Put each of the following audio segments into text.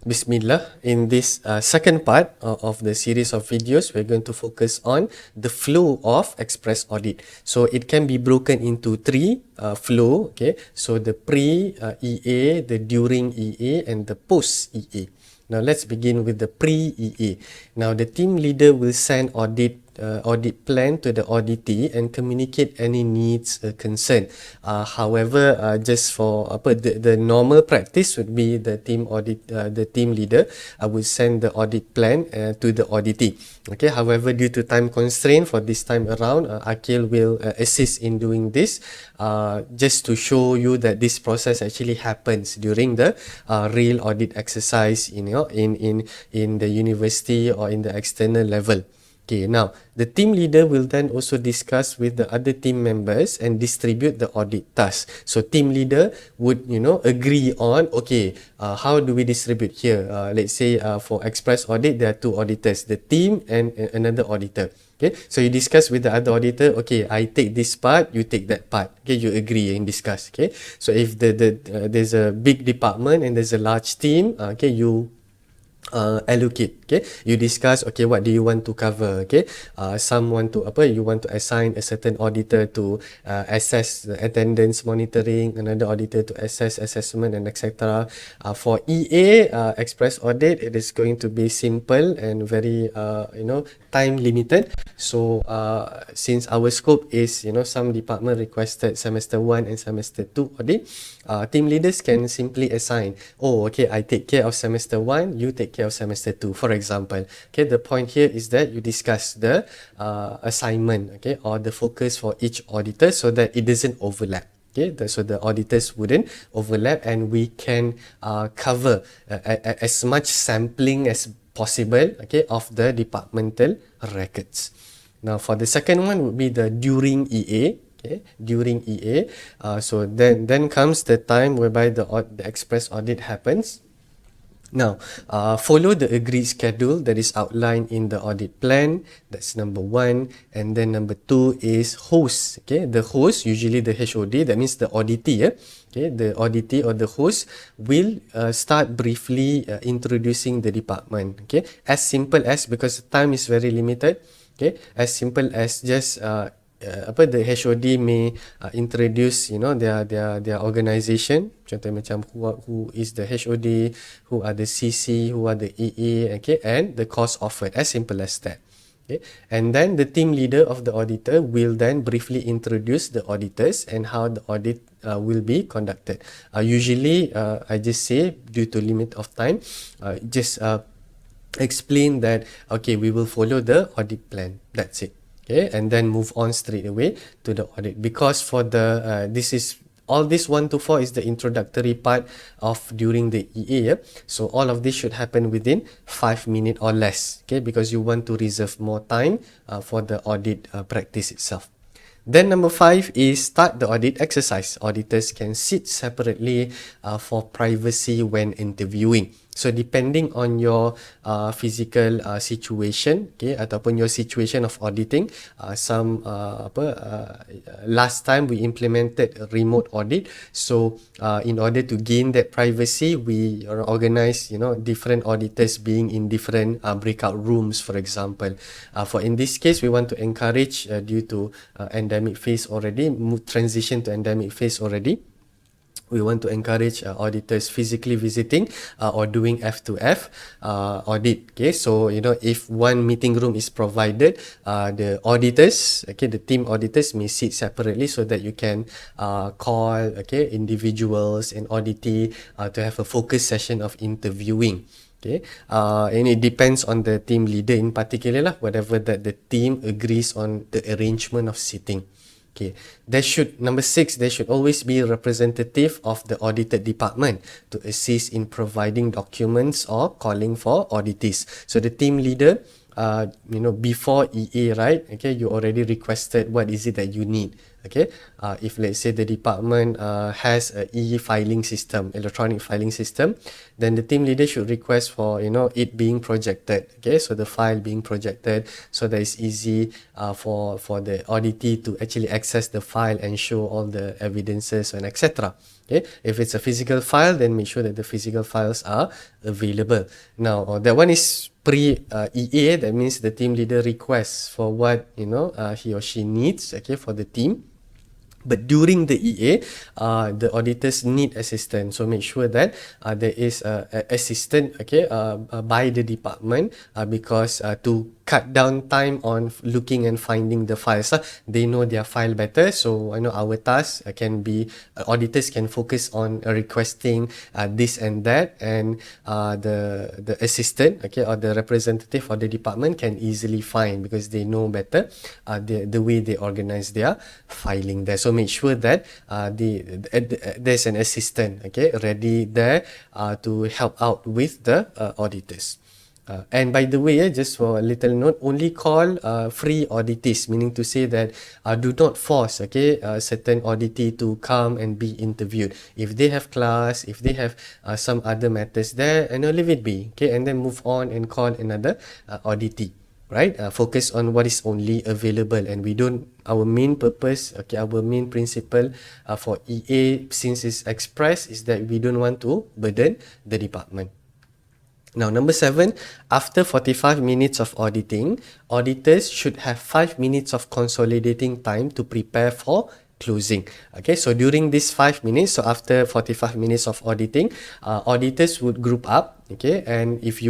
Bismillah. In this second part of the series of videos, we're going to focus on the flow of Express Audit. So it can be broken into three flow. Okay, so the pre-EA, the during EA, and the post-EA. Now let's begin with the pre-EA. Now the team leader will send audit plan to the auditee and communicate any needs concern. Just for the normal practice would be the team leader will send the audit plan to the auditee. Okay. However, due to time constraint for this time around, Akil will assist in doing this, just to show you that this process actually happens during the real audit exercise in the university or in the external level. Okay, now the team leader will then also discuss with the other team members and distribute the audit task. So team leader would agree on, okay, how do we distribute here? Let's say for Express Audit there are two auditors, the team and another auditor. Okay, so you discuss with the other auditor, okay, I take this part, you take that part. Okay, you agree and discuss. Okay, so if there's a big department and there's a large team, okay, you allocate. Okay, you discuss, okay, what do you want to cover? Okay, you want to assign a certain auditor to assess the attendance monitoring, another auditor to assess assessment, and etc. For EA, Express Audit, it is going to be simple and very time limited. So since our scope is some department requested semester 1 and semester 2 audit, team leaders can simply assign, oh, okay, I take care of semester 1, you take care of semester 2, for example. Okay, the point here is that you discuss the assignment, okay, or the focus for each auditor so that it doesn't overlap. Okay, so the auditors wouldn't overlap and we can cover as much sampling as possible, okay, of the departmental records. Now for the second one would be the during EA. Okay, during EA, so then comes the time whereby the Express Audit happens. Now, follow the agreed schedule that is outlined in the audit plan. That's number one. And then number two is host. Okay, the host, usually the HOD, that means the auditee. Okay, the auditee or the host will start briefly introducing the department. Okay, as simple as, because time is very limited. Okay, as simple as just the HOD may introduce their organisation. Contohnya macam who is the HOD, who are the CC, who are the EA, okay, and the course offered. As simple as that. Okay, and then the team leader of the auditor will then briefly introduce the auditors and how the audit will be conducted. Usually, I just say, due to limit of time, explain that, okay, we will follow the audit plan. That's it. Okay, and then move on straight away to the audit, because for the this 1 to 4 is the introductory part of during the EA. Yeah? So all of this should happen within 5 minutes or less. Okay, because you want to reserve more time for the audit practice itself. Then number 5 is start the audit exercise. Auditors can sit separately for privacy when interviewing. So depending on your physical situation, okay, ataupun your situation of auditing, last time we implemented a remote audit. So in order to gain that privacy, we organize different auditors being in different breakout rooms, for example. For in this case, we want to encourage due to endemic phase already, transition to endemic phase already. We want to encourage auditors physically visiting or doing F2F audit. Okay, so if one meeting room is provided, the auditors, okay, the team auditors may sit separately so that you can call, okay, individuals and auditee to have a focus session of interviewing. Okay, and it depends on the team leader in particular lah, whatever that the team agrees on the arrangement of sitting. Okay, number 6, there should always be a representative of the audited department to assist in providing documents or calling for auditees. So the team leader, before EA, right? Okay, you already requested what is it that you need. Okay, if let's say the department has a e-filing system, electronic filing system, then the team leader should request for it being projected. Okay, so the file being projected so that it's easy for the auditee to actually access the file and show all the evidences and etc. Okay, if it's a physical file, then make sure that the physical files are available. Now, that one is pre-EA. That means the team leader requests for what he or she needs. Okay, for the team. But during the EA, the auditors need assistance. So make sure that there is a assistant, okay, by the department, because to cut down time on looking and finding the files. They know their file better, so I know our task can be auditors can focus on requesting this and that, and the assistant, okay, or the representative of the department can easily find because they know better the way they organize their filing there. So make sure that there's an assistant, okay, ready there to help out with the auditors. And by the way, just for a little note, only call free auditees, meaning to say that do not force, okay, certain auditee to come and be interviewed. If they have class, if they have some other matters there, and leave it be, okay, and then move on and call another auditee. Right, focus on what is only available, and we don't. Our main purpose, okay, our main principle for EA, since it's express, is that we don't want to burden the department. Now, number 7, after 45 minutes of auditing, auditors should have 5 minutes of consolidating time to prepare for closing. Okay, so during this 5 minutes, so after 45 minutes of auditing, auditors would group up, okay, and if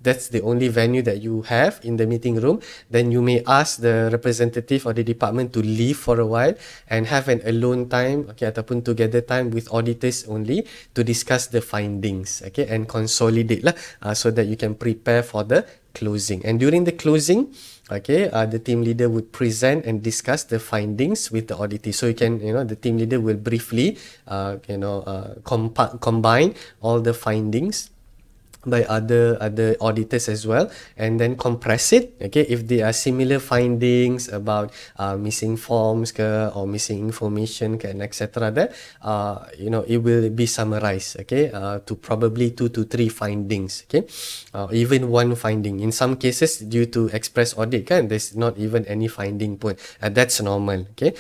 that's the only venue that you have in the meeting room, then you may ask the representative or the department to leave for a while and have an alone time, okay, ataupun together time with auditors only to discuss the findings, okay, and consolidate lah, so that you can prepare for the closing. And during the closing, okay, the team leader would present and discuss the findings with the auditee. So you can, the team leader will briefly, combine all the findings by other auditors as well, and then compress it, okay, if there are similar findings about missing forms ke, or missing information ke, and etc. that it will be summarized, okay, to probably 2 to 3 findings, okay, even one finding. In some cases, due to express audit kan, there's not even any finding pun, that's normal, okay.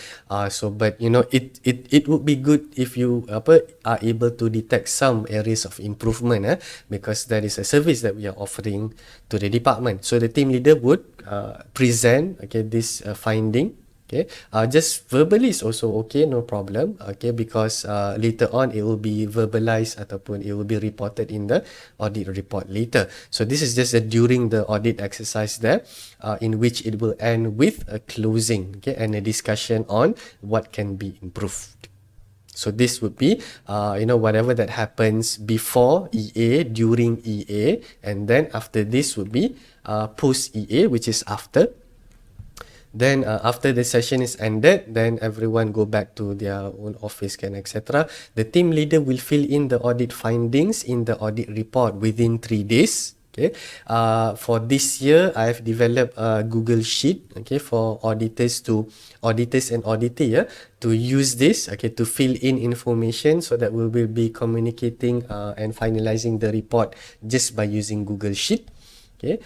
So but it would be good if you are able to detect some areas of improvement, because that is a service that we are offering to the department. So the team leader would present, okay, this finding, okay, just verbally is also okay, no problem, okay, because later on it will be verbalized ataupun it will be reported in the audit report later. So this is just during the audit exercise there, in which it will end with a closing, okay, and a discussion on what can be improved. So this would be, whatever that happens before EA, during EA, and then after this would be post EA, which is after. Then after the session is ended, then everyone go back to their own office and etc. The team leader will fill in the audit findings in the audit report within 3 days. Okay, for this year, I have developed a Google Sheet, okay, for auditors and auditee, to use this, okay, to fill in information, so that we will be communicating and finalizing the report just by using Google Sheet. Okay,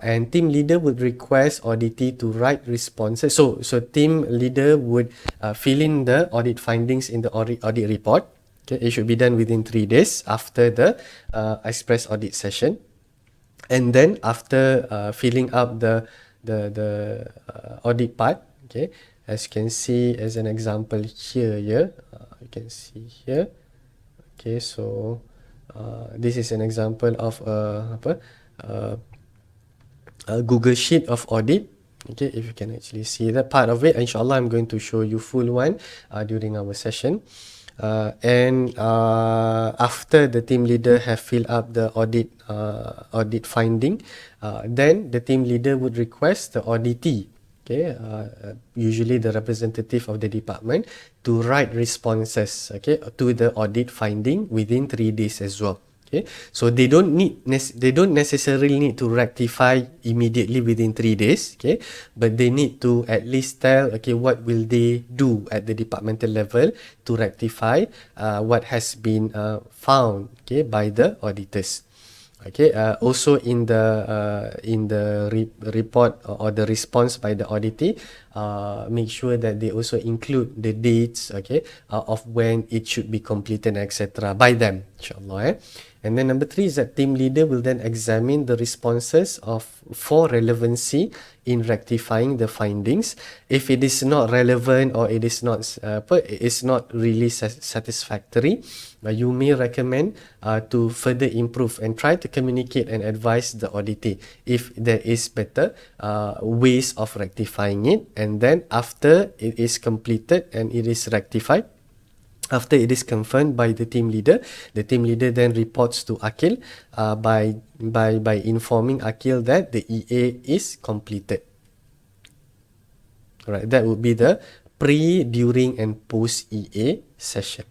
and team leader would request auditee to write responses. So team leader would fill in the audit findings in the audit report. Okay, it should be done within 3 days after the express audit session. And then after filling up the audit part, okay, as you can see as an example here, you can see here, okay, so this is an example of a Google Sheet of audit. Okay, if you can actually see that part of it, inshallah I'm going to show you full one during our session. And after the team leader have filled up the audit finding, then the team leader would request the auditee, okay, usually the representative of the department, to write responses, okay, to the audit finding within 3 days as well. Okay, so they don't necessarily need to rectify immediately within 3 days, okay, but they need to at least tell, okay, what will they do at the departmental level to rectify what has been found, okay, by the auditors. Okay, also in the report or the response by the auditee, make sure that they also include the dates, okay, of when it should be completed, etc. by them, inshallah. And then number 3 is that team leader will then examine the responses of for relevancy in rectifying the findings. If it is not relevant or it is not really satisfactory, you may recommend to further improve and try to communicate and advise the auditee if there is better ways of rectifying it. And then after it is completed and it is rectified, after it is confirmed by the team leader then reports to Akil by informing Akil that the EA is completed. Alright, that would be the pre, during and post EA session.